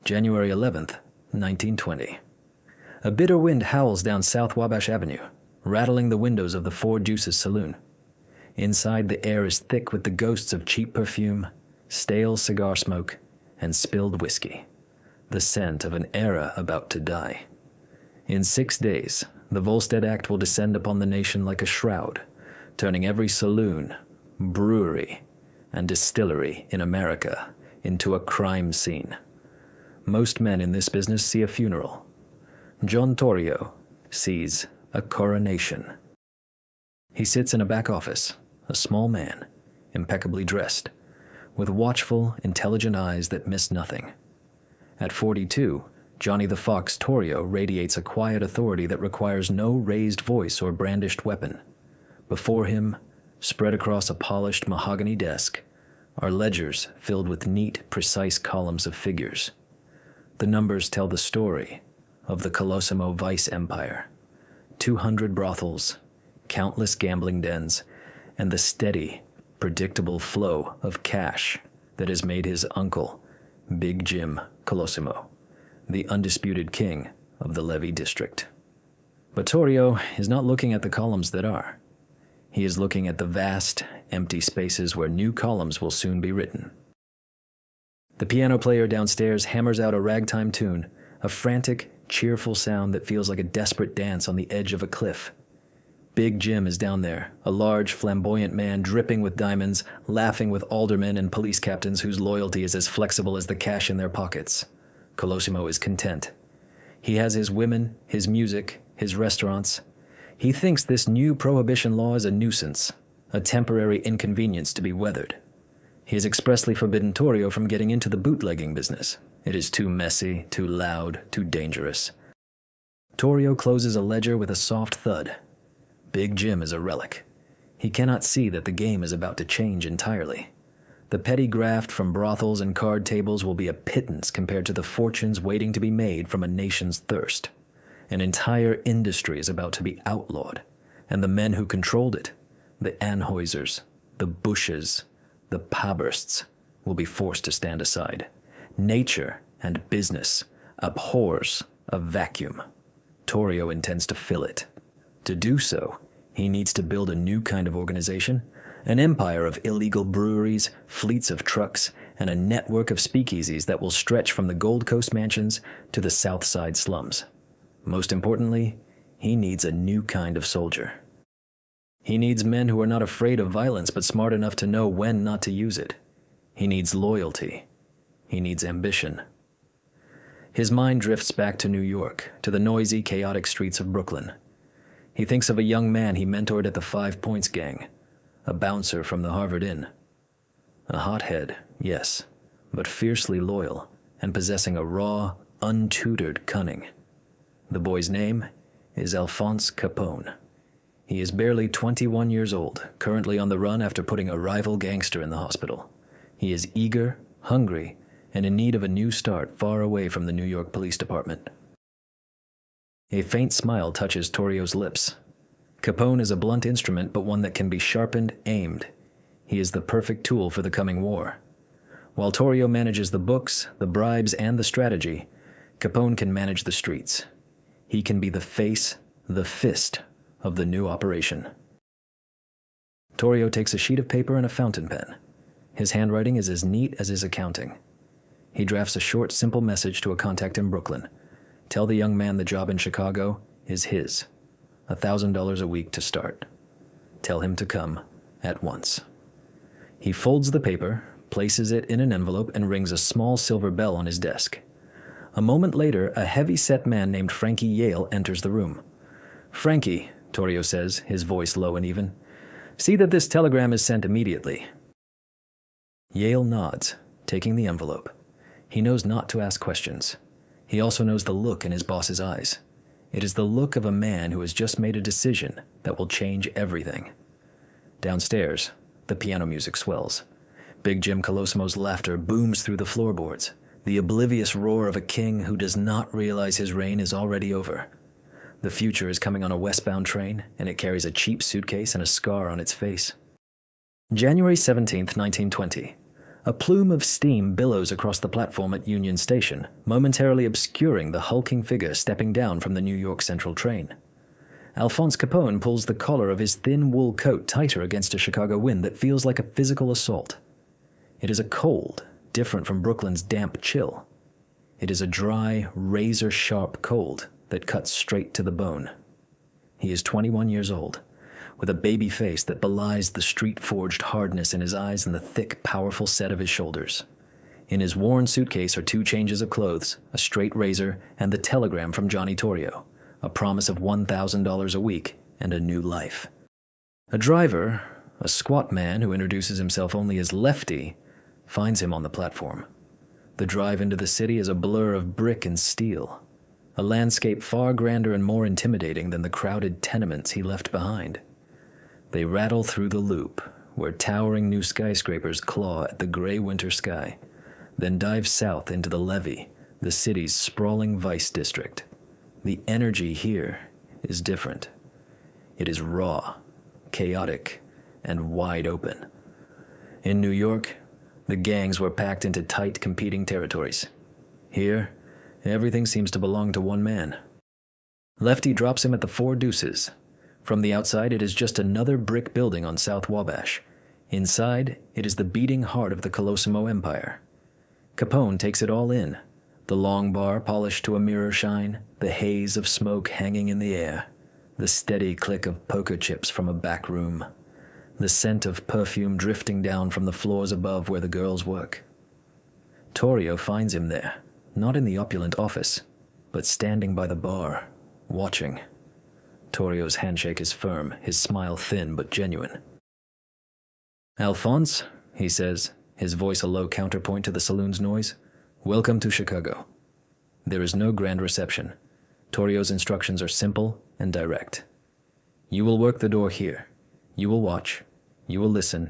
January 11th, 1920. A bitter wind howls down South Wabash Avenue, rattling the windows of the Four Juices saloon. Inside, the air is thick with the ghosts of cheap perfume, stale cigar smoke, and spilled whiskey, the scent of an era about to die. In 6 days, the Volstead Act will descend upon the nation like a shroud, turning every saloon, brewery, and distillery in America into a crime scene. Most men in this business see a funeral. John Torrio sees a coronation. He sits in a back office, a small man, impeccably dressed, with watchful, intelligent eyes that miss nothing. At 42, Johnny the Fox Torrio radiates a quiet authority that requires no raised voice or brandished weapon. Before him, spread across a polished mahogany desk, are ledgers filled with neat, precise columns of figures. The numbers tell the story of the Colosimo Vice Empire. 200 brothels, countless gambling dens, and the steady, predictable flow of cash that has made his uncle, Big Jim Colosimo, the undisputed king of the Levee District. But Torrio is not looking at the columns that are. He is looking at the vast, empty spaces where new columns will soon be written. The piano player downstairs hammers out a ragtime tune, a frantic, cheerful sound that feels like a desperate dance on the edge of a cliff. Big Jim is down there, a large, flamboyant man dripping with diamonds, laughing with aldermen and police captains whose loyalty is as flexible as the cash in their pockets. Colosimo is content. He has his women, his music, his restaurants. He thinks this new prohibition law is a nuisance, a temporary inconvenience to be weathered. He has expressly forbidden Torrio from getting into the bootlegging business. It is too messy, too loud, too dangerous. Torrio closes a ledger with a soft thud. Big Jim is a relic. He cannot see that the game is about to change entirely. The petty graft from brothels and card tables will be a pittance compared to the fortunes waiting to be made from a nation's thirst. An entire industry is about to be outlawed, and the men who controlled it, the Anheuser's, the Bushes, the Pabursts, will be forced to stand aside. Nature and business abhors a vacuum. Torrio intends to fill it. To do so, he needs to build a new kind of organization, an empire of illegal breweries, fleets of trucks, and a network of speakeasies that will stretch from the Gold Coast mansions to the South Side slums. Most importantly, he needs a new kind of soldier. He needs men who are not afraid of violence but smart enough to know when not to use it. He needs loyalty. He needs ambition. His mind drifts back to New York, to the noisy, chaotic streets of Brooklyn. He thinks of a young man he mentored at the 5 Points Gang, a bouncer from the Harvard Inn. A hothead, yes, but fiercely loyal and possessing a raw, untutored cunning. The boy's name is Alphonse Capone. He is barely 21 years old, currently on the run after putting a rival gangster in the hospital. He is eager, hungry, and in need of a new start far away from the New York Police Department. A faint smile touches Torrio's lips. Capone is a blunt instrument, but one that can be sharpened, aimed. He is the perfect tool for the coming war. While Torrio manages the books, the bribes, and the strategy, Capone can manage the streets. He can be the face, the fist of the new operation. Torrio takes a sheet of paper and a fountain pen. His handwriting is as neat as his accounting. He drafts a short, simple message to a contact in Brooklyn. Tell the young man the job in Chicago is his. $1,000 a week to start. Tell him to come at once. He folds the paper, places it in an envelope, and rings a small silver bell on his desk. A moment later, a heavy-set man named Frankie Yale enters the room. "Frankie," Torrio says, his voice low and even, "see that this telegram is sent immediately." Yale nods, taking the envelope. He knows not to ask questions. He also knows the look in his boss's eyes. It is the look of a man who has just made a decision that will change everything. Downstairs, the piano music swells. Big Jim Colosimo's laughter booms through the floorboards, the oblivious roar of a king who does not realize his reign is already over. The future is coming on a westbound train, and it carries a cheap suitcase and a scar on its face. January 17th, 1920. A plume of steam billows across the platform at Union Station, momentarily obscuring the hulking figure stepping down from the New York Central train. Alphonse Capone pulls the collar of his thin wool coat tighter against a Chicago wind that feels like a physical assault. It is a cold, different from Brooklyn's damp chill. It is a dry, razor-sharp cold that cuts straight to the bone. He is 21 years old, with a baby face that belies the street-forged hardness in his eyes and the thick, powerful set of his shoulders. In his worn suitcase are 2 changes of clothes, a straight razor, and the telegram from Johnny Torrio, a promise of $1,000 a week and a new life. A driver, a squat man who introduces himself only as Lefty, finds him on the platform. The drive into the city is a blur of brick and steel, a landscape far grander and more intimidating than the crowded tenements he left behind. They rattle through the loop, where towering new skyscrapers claw at the gray winter sky, then dive south into the levee, the city's sprawling vice district. The energy here is different. It is raw, chaotic, and wide open. In New York, the gangs were packed into tight, competing territories. Here, everything seems to belong to one man. Lefty drops him at the Four Deuces. From the outside, it is just another brick building on South Wabash. Inside, it is the beating heart of the Colosimo Empire. Capone takes it all in. The long bar polished to a mirror shine, the haze of smoke hanging in the air, the steady click of poker chips from a back room, the scent of perfume drifting down from the floors above where the girls work. Torrio finds him there, not in the opulent office, but standing by the bar, watching. Torrio's handshake is firm, his smile thin but genuine. "Alphonse," he says, his voice a low counterpoint to the saloon's noise, "welcome to Chicago." There is no grand reception. Torrio's instructions are simple and direct. You will work the door here. You will watch. You will listen.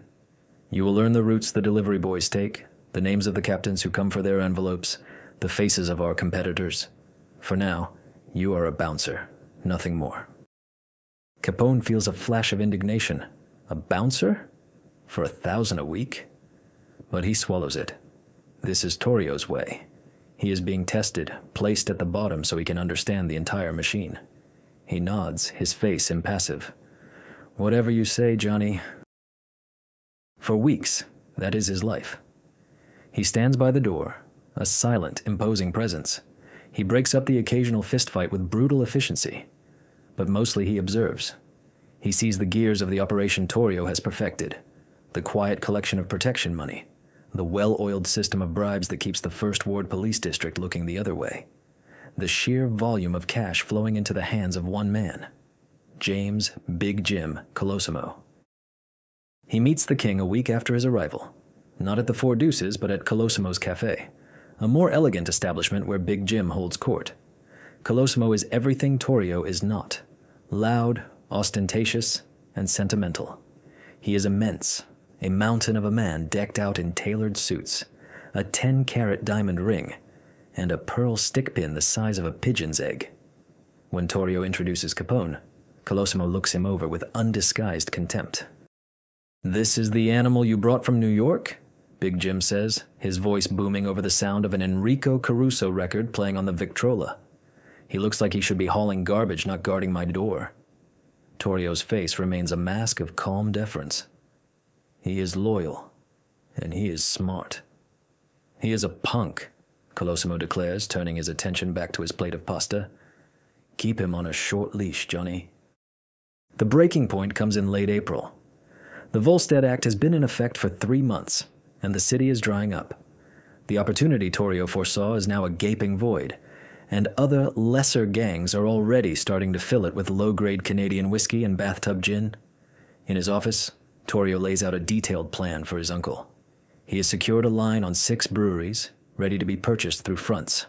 You will learn the routes the delivery boys take, the names of the captains who come for their envelopes, the faces of our competitors. For now, you are a bouncer, nothing more. Capone feels a flash of indignation. A bouncer? For $1,000 a week? But he swallows it. This is Torrio's way. He is being tested, placed at the bottom so he can understand the entire machine. He nods, his face impassive. "Whatever you say, Johnny." For weeks, that is his life. He stands by the door, a silent, imposing presence. He breaks up the occasional fistfight with brutal efficiency. But mostly he observes. He sees the gears of the operation Torrio has perfected, the quiet collection of protection money, the well-oiled system of bribes that keeps the First Ward Police District looking the other way, the sheer volume of cash flowing into the hands of one man, James Big Jim Colosimo. He meets the king a week after his arrival, not at the Four Deuces, but at Colosimo's Cafe, a more elegant establishment where Big Jim holds court. Colosimo is everything Torrio is not: loud, ostentatious, and sentimental. He is immense, a mountain of a man decked out in tailored suits, a 10-carat diamond ring, and a pearl stickpin the size of a pigeon's egg. When Torrio introduces Capone, Colosimo looks him over with undisguised contempt. "This is the animal you brought from New York?" Big Jim says, his voice booming over the sound of an Enrico Caruso record playing on the Victrola. He looks like he should be hauling garbage, not guarding my door. Torrio's face remains a mask of calm deference. He is loyal, and he is smart. "He is a punk," Colosimo declares, turning his attention back to his plate of pasta. "Keep him on a short leash, Johnny." The breaking point comes in late April. The Volstead Act has been in effect for 3 months, and the city is drying up. The opportunity Torrio foresaw is now a gaping void, and other, lesser gangs are already starting to fill it with low-grade Canadian whiskey and bathtub gin. In his office, Torrio lays out a detailed plan for his uncle. He has secured a line on 6 breweries, ready to be purchased through fronts.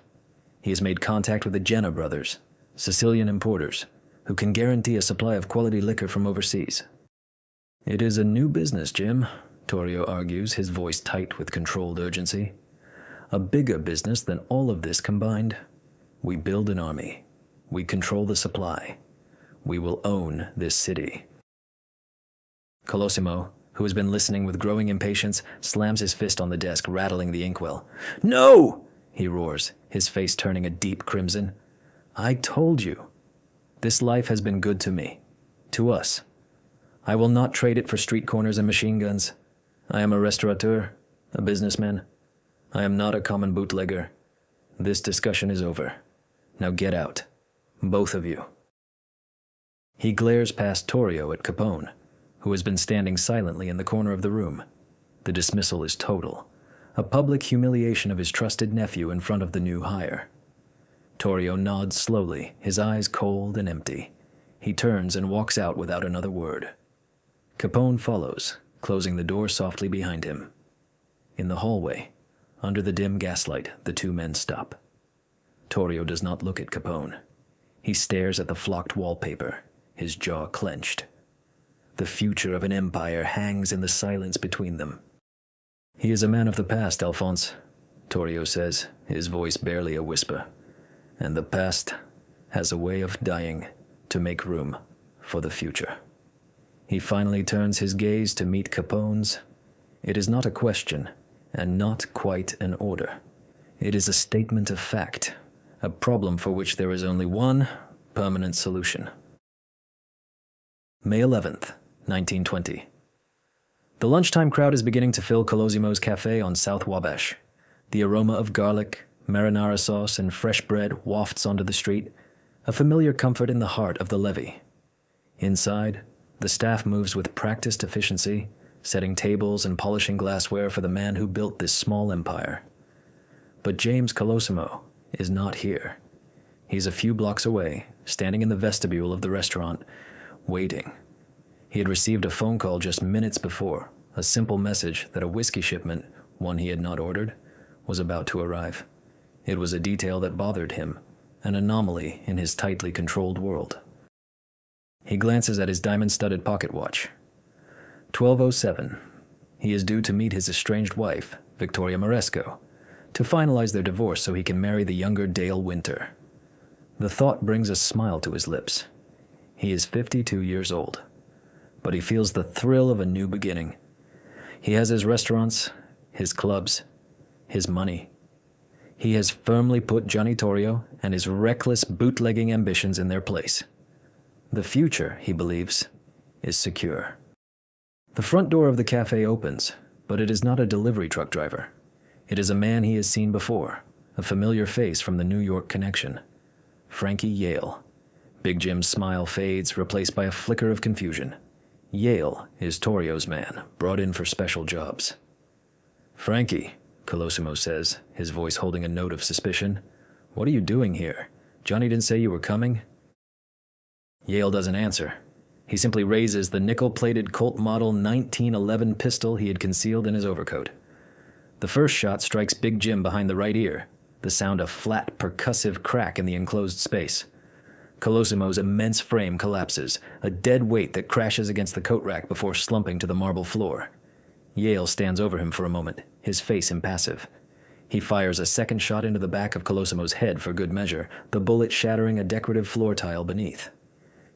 He has made contact with the Jenner brothers, Sicilian importers, who can guarantee a supply of quality liquor from overseas. "It is a new business, Jim," Torrio argues, his voice tight with controlled urgency. "A bigger business than all of this combined. We build an army. We control the supply. We will own this city." Colosimo, who has been listening with growing impatience, slams his fist on the desk, rattling the inkwell. "No!" he roars, his face turning a deep crimson. "I told you. This life has been good to me. To us. I will not trade it for street corners and machine guns. I am a restaurateur, a businessman. I am not a common bootlegger. This discussion is over. Now get out. Both of you." He glares past Torrio at Capone, who has been standing silently in the corner of the room. The dismissal is total, a public humiliation of his trusted nephew in front of the new hire. Torrio nods slowly, his eyes cold and empty. He turns and walks out without another word. Capone follows, closing the door softly behind him. In the hallway, under the dim gaslight, the two men stop. Torrio does not look at Capone. He stares at the flocked wallpaper, his jaw clenched. The future of an empire hangs in the silence between them. "He is a man of the past, Alphonse," Torrio says, his voice barely a whisper. "And the past has a way of dying to make room for the future." He finally turns his gaze to meet Capone's. It is not a question, and not quite an order. It is a statement of fact, a problem for which there is only one permanent solution. May 11th, 1920. The lunchtime crowd is beginning to fill Colosimo's cafe on South Wabash. The aroma of garlic, marinara sauce, and fresh bread wafts onto the street, a familiar comfort in the heart of the levee. Inside, the staff moves with practiced efficiency, setting tables and polishing glassware for the man who built this small empire. But James Colosimo is not here. He's a few blocks away, standing in the vestibule of the restaurant, waiting. He had received a phone call just minutes before, a simple message that a whiskey shipment, one he had not ordered, was about to arrive. It was a detail that bothered him, an anomaly in his tightly controlled world. He glances at his diamond-studded pocket watch. 12:07. He is due to meet his estranged wife, Victoria Moresco, to finalize their divorce so he can marry the younger Dale Winter. The thought brings a smile to his lips. He is 52 years old, but he feels the thrill of a new beginning. He has his restaurants, his clubs, his money. He has firmly put Johnny Torrio and his reckless bootlegging ambitions in their place. The future, he believes, is secure. The front door of the cafe opens, but it is not a delivery truck driver. It is a man he has seen before, a familiar face from the New York connection. Frankie Yale. Big Jim's smile fades, replaced by a flicker of confusion. Yale is Torrio's man, brought in for special jobs. "Frankie," Colosimo says, his voice holding a note of suspicion. "What are you doing here? Johnny didn't say you were coming?" Yale doesn't answer. He simply raises the nickel-plated Colt Model 1911 pistol he had concealed in his overcoat. The first shot strikes Big Jim behind the right ear, the sound a flat, percussive crack in the enclosed space. Colosimo's immense frame collapses, a dead weight that crashes against the coat rack before slumping to the marble floor. Yale stands over him for a moment, his face impassive. He fires a second shot into the back of Colosimo's head for good measure, the bullet shattering a decorative floor tile beneath.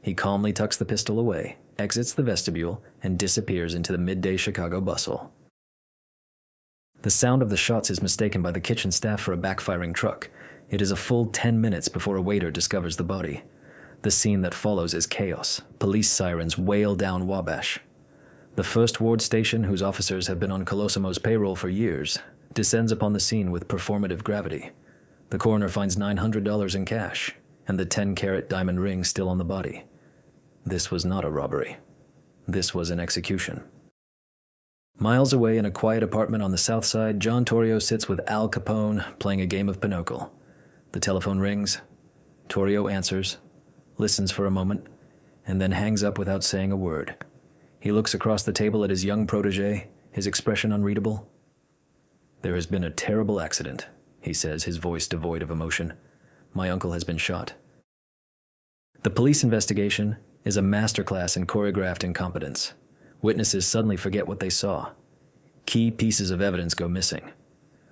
He calmly tucks the pistol away, exits the vestibule, and disappears into the midday Chicago bustle. The sound of the shots is mistaken by the kitchen staff for a backfiring truck. It is a full 10 minutes before a waiter discovers the body. The scene that follows is chaos. Police sirens wail down Wabash. The First Ward Station, whose officers have been on Colosimo's payroll for years, descends upon the scene with performative gravity. The coroner finds $900 in cash, and the 10-carat diamond ring still on the body. This was not a robbery. This was an execution. Miles away in a quiet apartment on the south side, John Torrio sits with Al Capone playing a game of pinochle. The telephone rings. Torrio answers, listens for a moment, and then hangs up without saying a word. He looks across the table at his young protege, his expression unreadable. "There has been a terrible accident," he says, his voice devoid of emotion. "My uncle has been shot." The police investigation is a masterclass in choreographed incompetence. Witnesses suddenly forget what they saw. Key pieces of evidence go missing.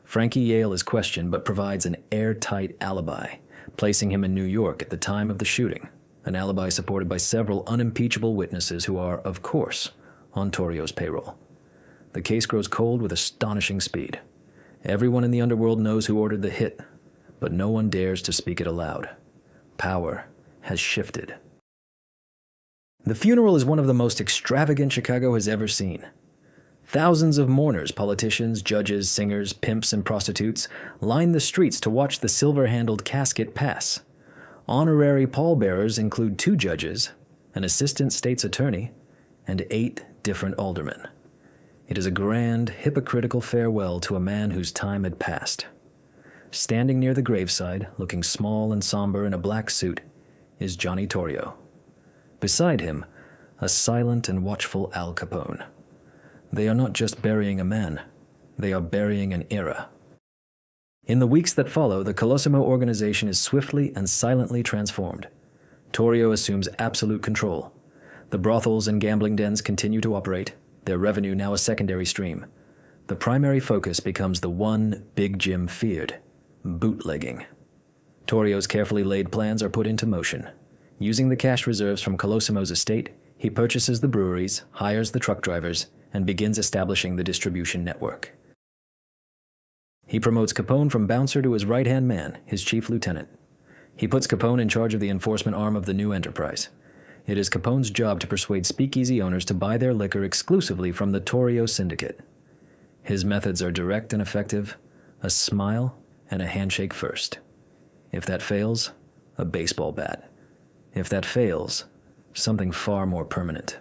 Frankie Yale is questioned but provides an airtight alibi, placing him in New York at the time of the shooting, an alibi supported by several unimpeachable witnesses who are, of course, on Torrio's payroll. The case grows cold with astonishing speed. Everyone in the underworld knows who ordered the hit, but no one dares to speak it aloud. Power has shifted. The funeral is one of the most extravagant Chicago has ever seen. Thousands of mourners, politicians, judges, singers, pimps, and prostitutes line the streets to watch the silver-handled casket pass. Honorary pallbearers include 2 judges, an assistant state's attorney, and 8 different aldermen. It is a grand, hypocritical farewell to a man whose time had passed. Standing near the graveside, looking small and somber in a black suit, is Johnny Torrio. Beside him, a silent and watchful Al Capone. They are not just burying a man, they are burying an era. In the weeks that follow, the Colosimo organization is swiftly and silently transformed. Torrio assumes absolute control. The brothels and gambling dens continue to operate, their revenue now a secondary stream. The primary focus becomes the one Big Jim feared: bootlegging. Torrio's carefully laid plans are put into motion. Using the cash reserves from Colosimo's estate, he purchases the breweries, hires the truck drivers, and begins establishing the distribution network. He promotes Capone from bouncer to his right-hand man, his chief lieutenant. He puts Capone in charge of the enforcement arm of the new enterprise. It is Capone's job to persuade speakeasy owners to buy their liquor exclusively from the Torrio syndicate. His methods are direct and effective: a smile and a handshake first. If that fails, a baseball bat. If that fails, something far more permanent.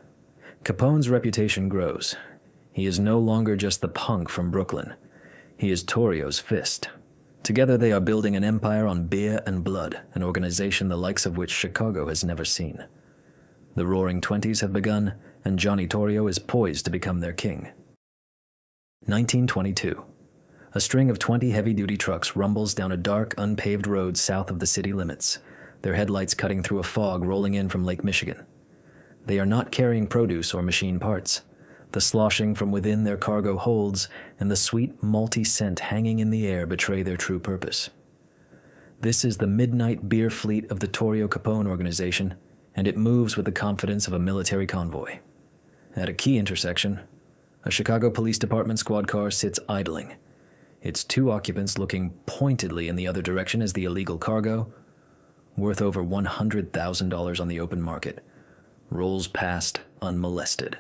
Capone's reputation grows. He is no longer just the punk from Brooklyn. He is Torrio's fist. Together they are building an empire on beer and blood, an organization the likes of which Chicago has never seen. The Roaring Twenties have begun, and Johnny Torrio is poised to become their king. 1922. A string of 20 heavy-duty trucks rumbles down a dark, unpaved road south of the city limits, their headlights cutting through a fog rolling in from Lake Michigan. They are not carrying produce or machine parts. The sloshing from within their cargo holds and the sweet, malty scent hanging in the air betray their true purpose. This is the midnight beer fleet of the Torrio Capone organization, and it moves with the confidence of a military convoy. At a key intersection, a Chicago Police Department squad car sits idling, its 2 occupants looking pointedly in the other direction as the illegal cargo, worth over $100,000 on the open market, rolls past unmolested.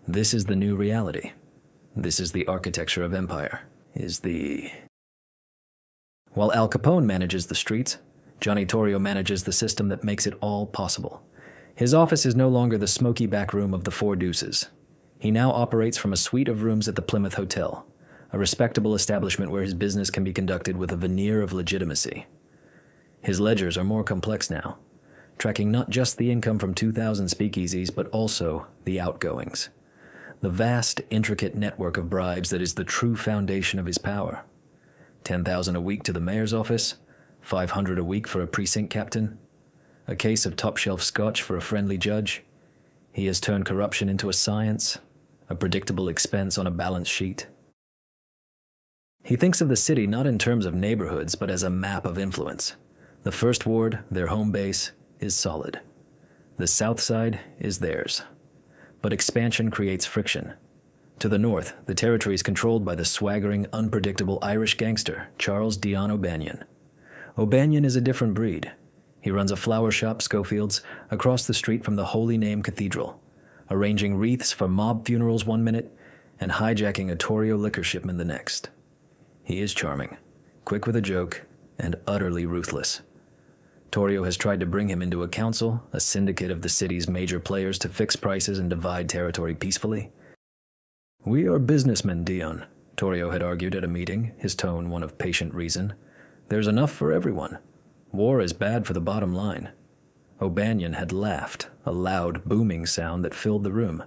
This is the new reality. This is the architecture of empire. While Al Capone manages the streets, Johnny Torrio manages the system that makes it all possible. His office is no longer the smoky back room of the Four Deuces. He now operates from a suite of rooms at the Plymouth Hotel, a respectable establishment where his business can be conducted with a veneer of legitimacy. His ledgers are more complex now, tracking not just the income from 2,000 speakeasies, but also the outgoings. The vast, intricate network of bribes that is the true foundation of his power. $10,000 a week to the mayor's office, $500 a week for a precinct captain, a case of top-shelf scotch for a friendly judge. He has turned corruption into a science, a predictable expense on a balance sheet. He thinks of the city not in terms of neighborhoods, but as a map of influence. The First Ward, their home base, is solid. The South Side is theirs. But expansion creates friction. To the north, the territory is controlled by the swaggering, unpredictable Irish gangster, Charles Dion O'Banion. O'Banion is a different breed. He runs a flower shop, Schofield's, across the street from the Holy Name Cathedral, arranging wreaths for mob funerals one minute and hijacking a Torrio liquor shipment the next. He is charming, quick with a joke, and utterly ruthless. Torrio has tried to bring him into a council, a syndicate of the city's major players, to fix prices and divide territory peacefully. "We are businessmen, Dion," Torrio had argued at a meeting, his tone one of patient reason. "There's enough for everyone. War is bad for the bottom line." O'Banion had laughed, a loud, booming sound that filled the room.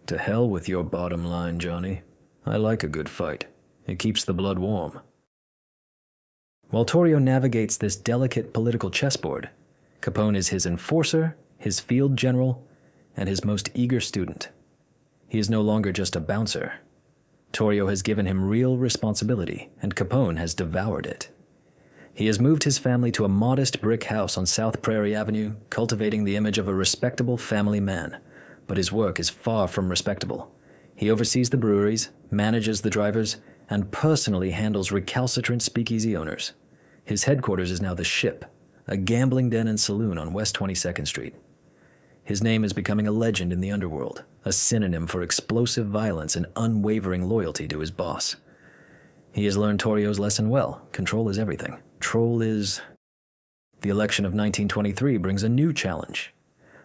"To hell with your bottom line, Johnny. I like a good fight. It keeps the blood warm." While Torrio navigates this delicate political chessboard, Capone is his enforcer, his field general, and his most eager student. He is no longer just a bouncer. Torrio has given him real responsibility, and Capone has devoured it. He has moved his family to a modest brick house on South Prairie Avenue, cultivating the image of a respectable family man, but his work is far from respectable. He oversees the breweries, manages the drivers, and personally handles recalcitrant speakeasy owners. His headquarters is now the Ship, a gambling den and saloon on West 22nd Street. His name is becoming a legend in the underworld, a synonym for explosive violence and unwavering loyalty to his boss. He has learned Torrio's lesson well. Control is everything. Control is... The election of 1923 brings a new challenge.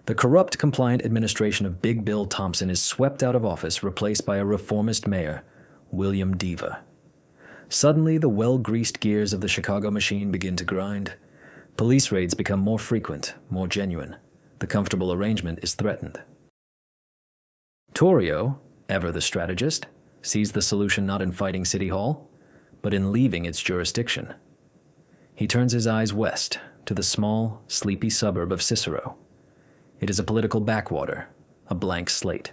The corrupt, compliant administration of Big Bill Thompson is swept out of office, replaced by a reformist mayor, William Deaver. Suddenly, the well-greased gears of the Chicago machine begin to grind. Police raids become more frequent, more genuine. The comfortable arrangement is threatened. Torrio, ever the strategist, sees the solution not in fighting City Hall, but in leaving its jurisdiction. He turns his eyes west to the small, sleepy suburb of Cicero. It is a political backwater, a blank slate.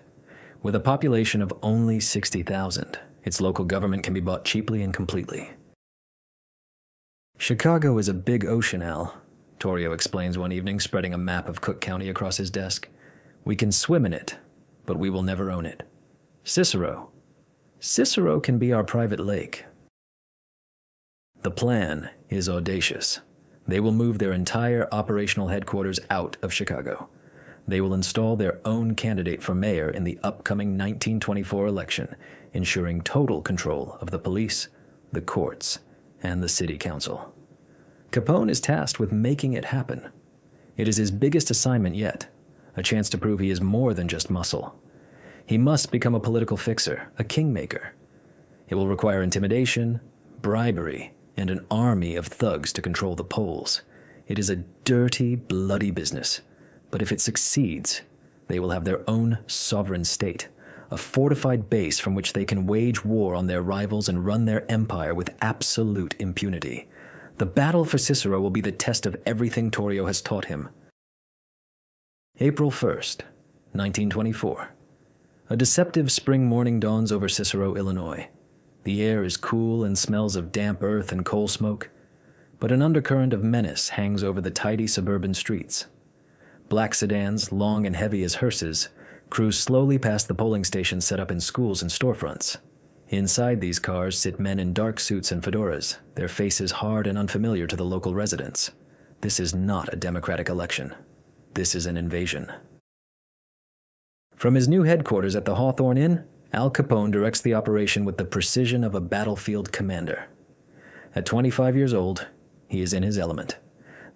With a population of only 60,000, its local government can be bought cheaply and completely. Chicago is a big ocean, Al, Torrio explains one evening, spreading a map of Cook County across his desk. We can swim in it, but we will never own it. Cicero can be our private lake. The plan is audacious. They will move their entire operational headquarters out of Chicago. They will install their own candidate for mayor in the upcoming 1924 election, ensuring total control of the police, the courts, and the city council. Capone is tasked with making it happen. It is his biggest assignment yet, a chance to prove he is more than just muscle. He must become a political fixer, a kingmaker. It will require intimidation, bribery, and an army of thugs to control the polls. It is a dirty, bloody business. But if it succeeds, they will have their own sovereign state, a fortified base from which they can wage war on their rivals and run their empire with absolute impunity. The battle for Cicero will be the test of everything Torrio has taught him. April 1st, 1924. A deceptive spring morning dawns over Cicero, Illinois. The air is cool and smells of damp earth and coal smoke, but an undercurrent of menace hangs over the tidy suburban streets. Black sedans, long and heavy as hearses, cruise slowly past the polling stations set up in schools and storefronts. Inside these cars sit men in dark suits and fedoras, their faces hard and unfamiliar to the local residents. This is not a democratic election. This is an invasion. From his new headquarters at the Hawthorne Inn, Al Capone directs the operation with the precision of a battlefield commander. At 25 years old, he is in his element.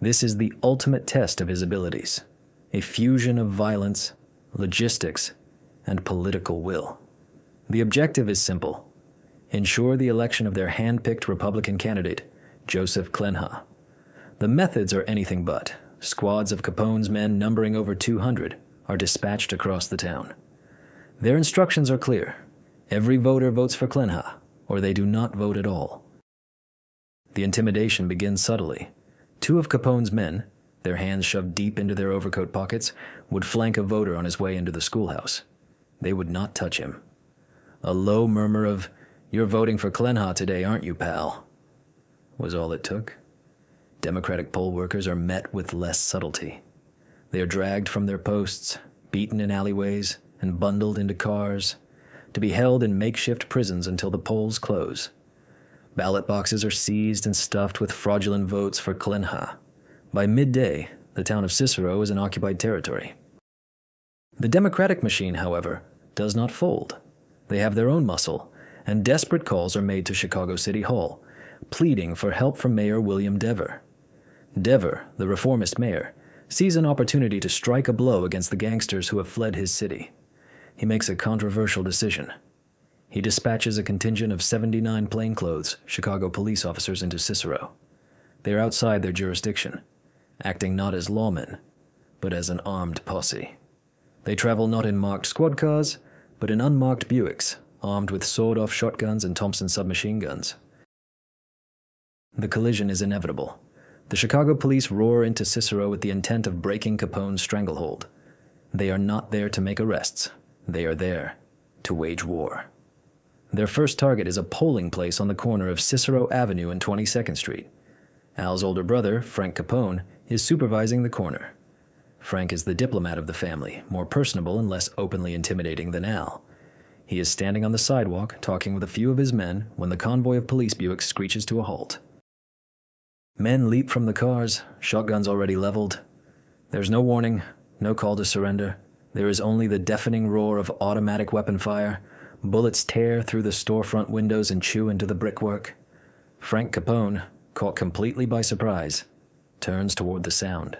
This is the ultimate test of his abilities, a fusion of violence, logistics, and political will. The objective is simple: ensure the election of their hand-picked Republican candidate, Joseph Clenha. The methods are anything but. Squads of Capone's men, numbering over 200, are dispatched across the town. Their instructions are clear. Every voter votes for Clenha, or they do not vote at all. The intimidation begins subtly. Two of Capone's men, their hands shoved deep into their overcoat pockets, would flank a voter on his way into the schoolhouse. They would not touch him. A low murmur of, "You're voting for Clenha today, aren't you, pal?" was all it took. Democratic poll workers are met with less subtlety. They are dragged from their posts, beaten in alleyways, and bundled into cars, to be held in makeshift prisons until the polls close. Ballot boxes are seized and stuffed with fraudulent votes for Clenha. By midday, the town of Cicero is in occupied territory. The Democratic machine, however, does not fold. They have their own muscle, and desperate calls are made to Chicago City Hall, pleading for help from Mayor William Deaver. Deaver, the reformist mayor, sees an opportunity to strike a blow against the gangsters who have fled his city. He makes a controversial decision. He dispatches a contingent of 79 plainclothes Chicago police officers into Cicero. They are outside their jurisdiction, acting not as lawmen, but as an armed posse. They travel not in marked squad cars, but in unmarked Buicks, armed with sawed-off shotguns and Thompson submachine guns. The collision is inevitable. The Chicago police roar into Cicero with the intent of breaking Capone's stranglehold. They are not there to make arrests. They are there to wage war. Their first target is a polling place on the corner of Cicero Avenue and 22nd Street. Al's older brother, Frank Capone, is supervising the corner. Frank is the diplomat of the family, more personable and less openly intimidating than Al. He is standing on the sidewalk, talking with a few of his men, when the convoy of police Buicks screeches to a halt. Men leap from the cars, shotguns already leveled. There's no warning, no call to surrender. There is only the deafening roar of automatic weapon fire. Bullets tear through the storefront windows and chew into the brickwork. Frank Capone, caught completely by surprise, turns toward the sound.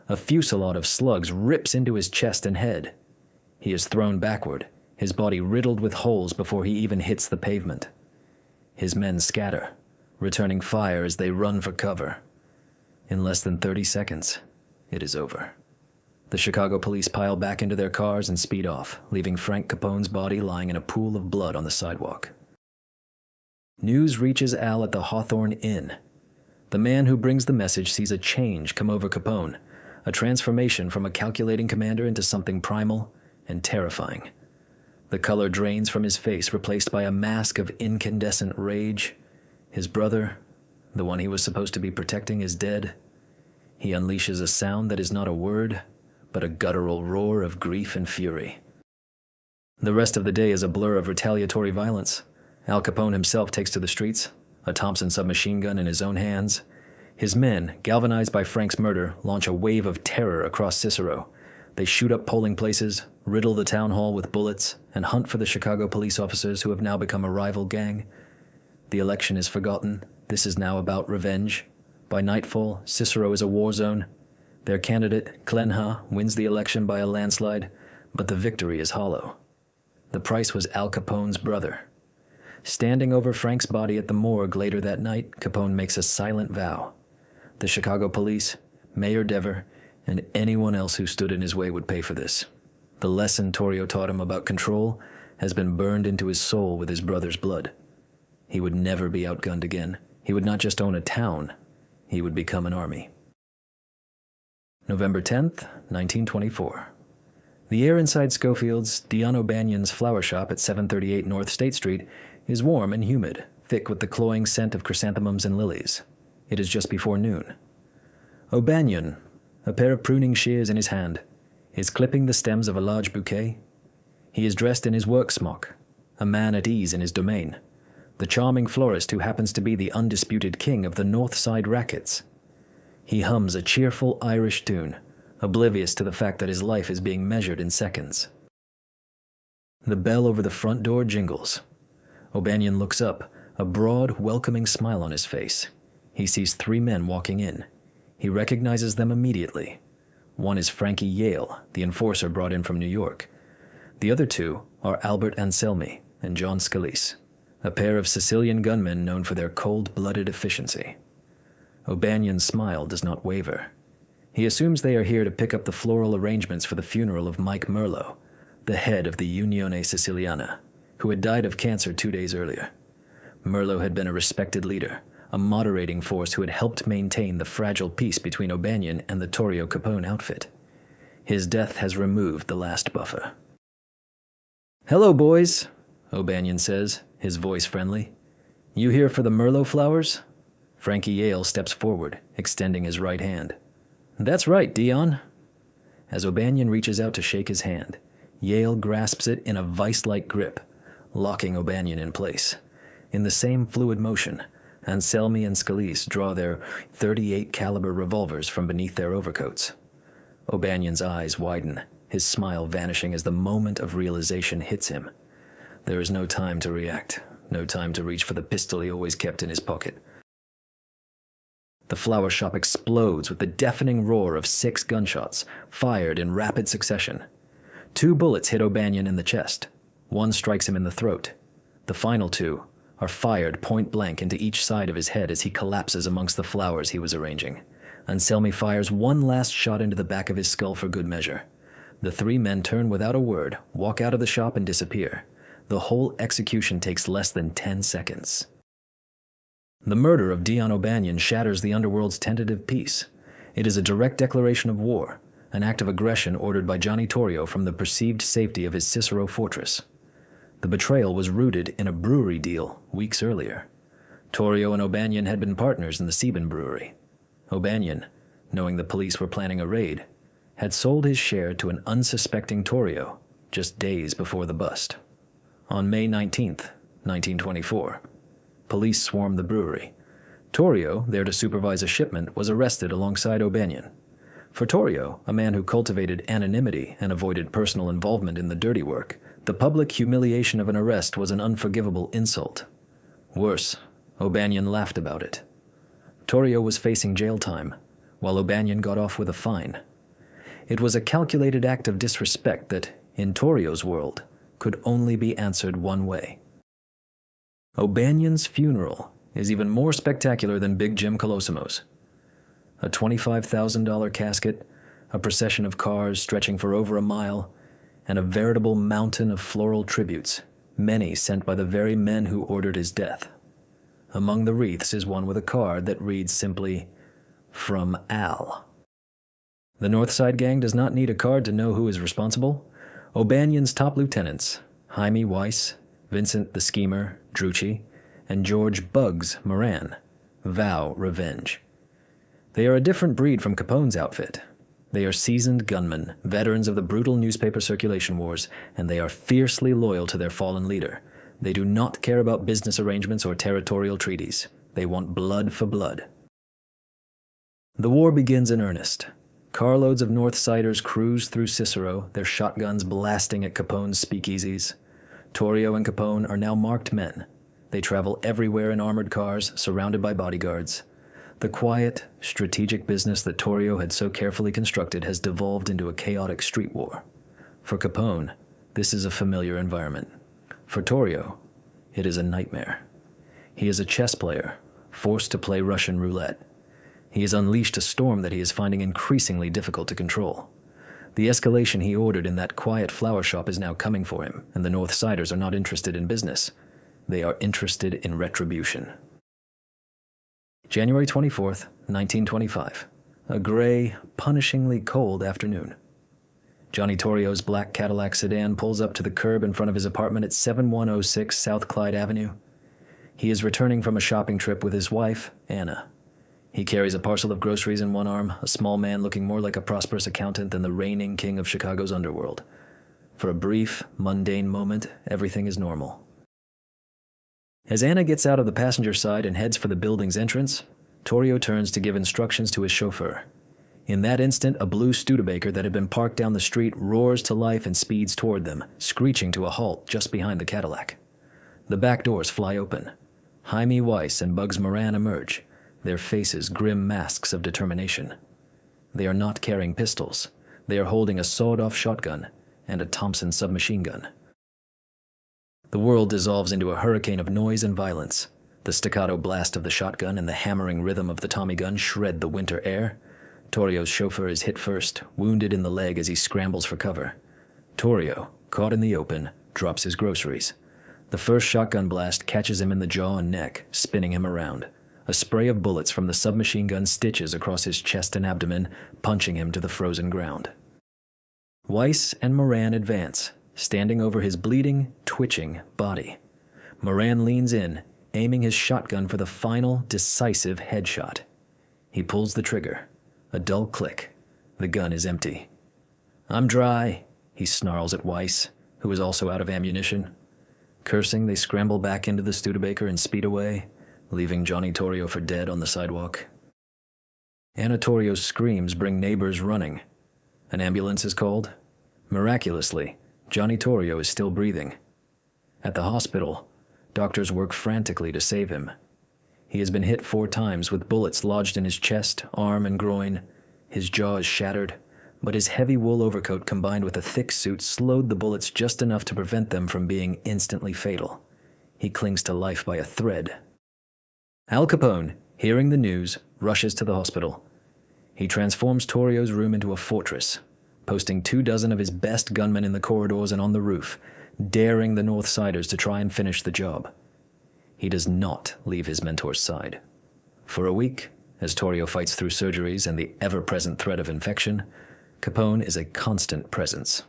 A fusillade of slugs rips into his chest and head. He is thrown backward, his body riddled with holes before he even hits the pavement. His men scatter, returning fire as they run for cover. In less than 30 seconds, it is over. The Chicago police pile back into their cars and speed off, leaving Frank Capone's body lying in a pool of blood on the sidewalk. News reaches Al at the Hawthorne Inn. The man who brings the message sees a change come over Capone, a transformation from a calculating commander into something primal and terrifying. The color drains from his face, replaced by a mask of incandescent rage. His brother, the one he was supposed to be protecting, is dead. He unleashes a sound that is not a word, but a guttural roar of grief and fury. The rest of the day is a blur of retaliatory violence. Al Capone himself takes to the streets, a Thompson submachine gun in his own hands. His men, galvanized by Frank's murder, launch a wave of terror across Cicero. They shoot up polling places, riddle the town hall with bullets, and hunt for the Chicago police officers who have now become a rival gang. The election is forgotten. This is now about revenge. By nightfall, Cicero is a war zone. Their candidate, Clenha, wins the election by a landslide, but the victory is hollow. The price was Al Capone's brother. Standing over Frank's body at the morgue later that night, Capone makes a silent vow. The Chicago police, Mayor Dever, and anyone else who stood in his way would pay for this. The lesson Torrio taught him about control has been burned into his soul with his brother's blood. He would never be outgunned again. He would not just own a town, he would become an army. November 10th, 1924. The air inside Schofield's, Dion O'Banion's flower shop at 738 North State Street is warm and humid, thick with the cloying scent of chrysanthemums and lilies. It is just before noon. O'Banion, a pair of pruning shears in his hand, is clipping the stems of a large bouquet. He is dressed in his work smock, a man at ease in his domain, the charming florist who happens to be the undisputed king of the North Side rackets. He hums a cheerful Irish tune, oblivious to the fact that his life is being measured in seconds. The bell over the front door jingles. O'Banion looks up, a broad, welcoming smile on his face. He sees 3 men walking in. He recognizes them immediately. One is Frankie Yale, the enforcer brought in from New York. The other 2 are Albert Anselmi and John Scalise, a pair of Sicilian gunmen known for their cold-blooded efficiency. O'Banion's smile does not waver. He assumes they are here to pick up the floral arrangements for the funeral of Mike Merlo, the head of the Unione Siciliana, who had died of cancer 2 days earlier. Merlo had been a respected leader, a moderating force who had helped maintain the fragile peace between O'Banion and the Torrio Capone outfit. His death has removed the last buffer. "Hello, boys," O'Banion says, his voice friendly. "You here for the Merlo flowers?" Frankie Yale steps forward, extending his right hand. "That's right, Dion." As O'Banion reaches out to shake his hand, Yale grasps it in a vice-like grip, locking O'Banion in place. In the same fluid motion, Anselmi and Scalise draw their .38 caliber revolvers from beneath their overcoats. O'Banion's eyes widen, his smile vanishing as the moment of realization hits him. There is no time to react, no time to reach for the pistol he always kept in his pocket. The flower shop explodes with the deafening roar of 6 gunshots, fired in rapid succession. 2 bullets hit O'Banion in the chest. 1 strikes him in the throat. The final 2 are fired point-blank into each side of his head as he collapses amongst the flowers he was arranging. Anselmi fires 1 last shot into the back of his skull for good measure. The 3 men turn without a word, walk out of the shop and disappear. The whole execution takes less than 10 seconds. The murder of Dion O'Banion shatters the Underworld's tentative peace. It is a direct declaration of war, an act of aggression ordered by Johnny Torrio from the perceived safety of his Cicero fortress. The betrayal was rooted in a brewery deal weeks earlier. Torrio and O'Banion had been partners in the Sieben brewery. O'Banion, knowing the police were planning a raid, had sold his share to an unsuspecting Torrio just days before the bust. On May 19th, 1924, police swarmed the brewery. Torrio, there to supervise a shipment, was arrested alongside O'Banion. For Torrio, a man who cultivated anonymity and avoided personal involvement in the dirty work, the public humiliation of an arrest was an unforgivable insult. Worse, O'Banion laughed about it. Torrio was facing jail time, while O'Banion got off with a fine. It was a calculated act of disrespect that, in Torrio's world, could only be answered one way. O'Banion's funeral is even more spectacular than Big Jim Colosimo's. A $25,000 casket, a procession of cars stretching for over a mile, and a veritable mountain of floral tributes, many sent by the very men who ordered his death. Among the wreaths is one with a card that reads simply, "From Al." The Northside Gang does not need a card to know who is responsible. O'Banion's top lieutenants, Jaime Weiss, Vincent the Schemer, Drucci, and George Bugs Moran, vow revenge. They are a different breed from Capone's outfit. They are seasoned gunmen, veterans of the brutal newspaper circulation wars, and they are fiercely loyal to their fallen leader. They do not care about business arrangements or territorial treaties. They want blood for blood. The war begins in earnest. Carloads of Northsiders cruise through Cicero, their shotguns blasting at Capone's speakeasies. Torrio and Capone are now marked men. They travel everywhere in armored cars, surrounded by bodyguards. The quiet, strategic business that Torrio had so carefully constructed has devolved into a chaotic street war. For Capone, this is a familiar environment. For Torrio, it is a nightmare. He is a chess player, forced to play Russian roulette. He has unleashed a storm that he is finding increasingly difficult to control. The escalation he ordered in that quiet flower shop is now coming for him, and the Northsiders are not interested in business. They are interested in retribution. January 24th, 1925. A gray, punishingly cold afternoon. Johnny Torrio's black Cadillac sedan pulls up to the curb in front of his apartment at 7106 South Clyde Avenue. He is returning from a shopping trip with his wife, Anna. He carries a parcel of groceries in one arm, a small man looking more like a prosperous accountant than the reigning king of Chicago's underworld. For a brief, mundane moment, everything is normal. As Anna gets out of the passenger side and heads for the building's entrance, Torrio turns to give instructions to his chauffeur. In that instant, a blue Studebaker that had been parked down the street roars to life and speeds toward them, screeching to a halt just behind the Cadillac. The back doors fly open. Jaime Weiss and Bugs Moran emerge, their faces grim masks of determination. They are not carrying pistols. They are holding a sawed-off shotgun and a Thompson submachine gun. The world dissolves into a hurricane of noise and violence. The staccato blast of the shotgun and the hammering rhythm of the Tommy gun shred the winter air. Torrio's chauffeur is hit first, wounded in the leg as he scrambles for cover. Torrio, caught in the open, drops his groceries. The first shotgun blast catches him in the jaw and neck, spinning him around. A spray of bullets from the submachine gun stitches across his chest and abdomen, punching him to the frozen ground. Weiss and Moran advance, standing over his bleeding, twitching body. Moran leans in, aiming his shotgun for the final, decisive headshot. He pulls the trigger. A dull click. The gun is empty. "I'm dry," he snarls at Weiss, who is also out of ammunition. Cursing, they scramble back into the Studebaker and speed away, leaving Johnny Torrio for dead on the sidewalk. Anna Torrio's screams bring neighbors running. An ambulance is called. Miraculously, Johnny Torrio is still breathing. At the hospital, doctors work frantically to save him. He has been hit 4 times with bullets lodged in his chest, arm, and groin. His jaw is shattered, but his heavy wool overcoat combined with a thick suit slowed the bullets just enough to prevent them from being instantly fatal. He clings to life by a thread. Al Capone, hearing the news, rushes to the hospital. He transforms Torrio's room into a fortress, posting 24 of his best gunmen in the corridors and on the roof, daring the Northsiders to try and finish the job. He does not leave his mentor's side. For a week, as Torrio fights through surgeries and the ever-present threat of infection, Capone is a constant presence.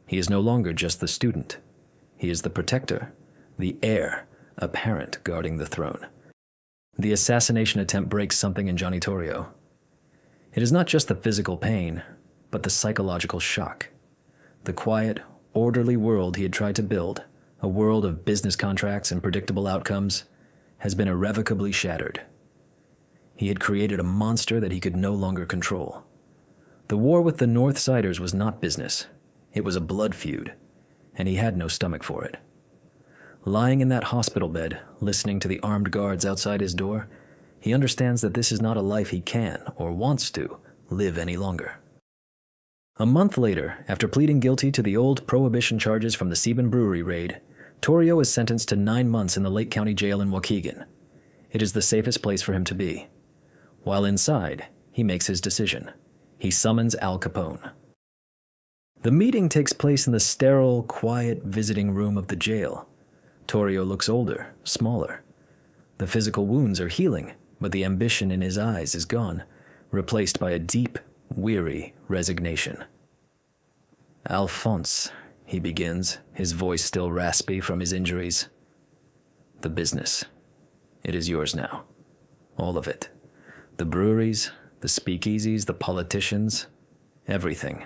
He is no longer just the student. He is the protector, the heir, a parent guarding the throne. The assassination attempt breaks something in Johnny Torrio. It is not just the physical pain, but the psychological shock. The quiet, orderly world he had tried to build, a world of business contracts and predictable outcomes, has been irrevocably shattered. He had created a monster that he could no longer control. The war with the North Siders was not business. It was a blood feud, and he had no stomach for it. Lying in that hospital bed, listening to the armed guards outside his door, he understands that this is not a life he can, or wants to, live any longer. A month later, after pleading guilty to the old prohibition charges from the Sebin Brewery raid, Torrio is sentenced to 9 months in the Lake County Jail in Waukegan. It is the safest place for him to be. While inside, he makes his decision. He summons Al Capone. The meeting takes place in the sterile, quiet visiting room of the jail. Torrio looks older, smaller. The physical wounds are healing, but the ambition in his eyes is gone, replaced by a deep, weary resignation. "Alphonse," he begins, his voice still raspy from his injuries. "The business. It is yours now. All of it. The breweries, the speakeasies, the politicians, everything.